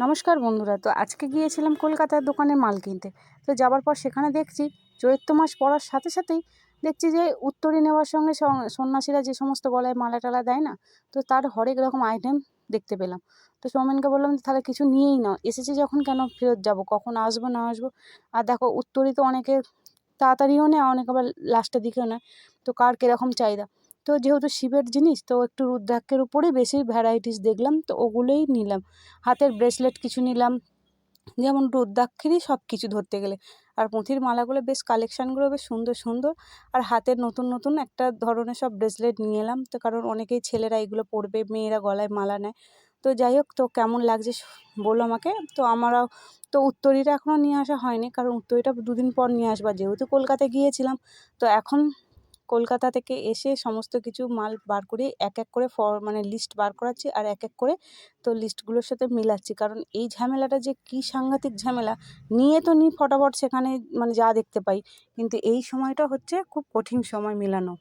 নমস্কার বন্ধুরা। তো আজকে গিয়েছিলাম কলকাতার দোকানে মাল কিনতে। তো যাবার পর সেখানে দেখছি চৈত্র মাস পড়ার সাথে সাথেই দেখছি যে উত্তরী নেওয়ার সঙ্গে সন্ন্যাসীরা যে সমস্ত গলায় মালা টালা দেয় না, তো তার হরেক রকম আইটেম দেখতে পেলাম। তো সৌমেনকে বললাম তাহলে কিছু নিয়েই নাও, এসেছি যখন কেন ফেরত যাব, কখন আসবো না আসবো। আর দেখো উত্তরী তো অনেকে তাড়াতাড়িও নেয়, অনেকে আবার লাস্টের দিকেও নেয়। তো কার কীরকম চাহিদা। তো যেহেতু শিবের জিনিস, তো একটু রুদ্রাক্ষের উপরেই বেশি ভ্যারাইটিস দেখলাম, তো ওগুলোই নিলাম। হাতের ব্রেসলেট কিছু নিলাম, যেমন রুদ্রাক্ষেরই সব কিছু ধরতে গেলে। আর পুঁথির মালাগুলো বেশ কালেকশানগুলো বেশ সুন্দর সুন্দর। আর হাতের নতুন নতুন একটা ধরনের সব ব্রেসলেট নিয়ে এলাম, তো কারণ অনেকেই ছেলেরা এগুলো পরবে, মেয়েরা গলায় মালা নেয়। তো যাই হোক, তো কেমন লাগছে বলো আমাকে। তো আমারও তো উত্তরীটা এখনও নিয়ে আসা হয়নি, কারণ উত্তরীটা দুদিন পর নিয়ে আসবা, যেহেতু কলকাতায় গিয়েছিলাম। তো এখন কলকাতা থেকে এসে সমস্ত কিছু মাল বার করে এক এক করে মানে লিস্ট বার করাচ্ছি, আর এক এক করে তো লিস্টগুলোর সাথে মিলাচ্ছি। কারণ এই ঝামেলাটা যে কী সাংঘাতিক ঝামেলা, নিয়ে তো নিই ফটাফট সেখানে, মানে যা দেখতে পাই, কিন্তু এই সময়টা হচ্ছে খুব কঠিন সময় মেলানো।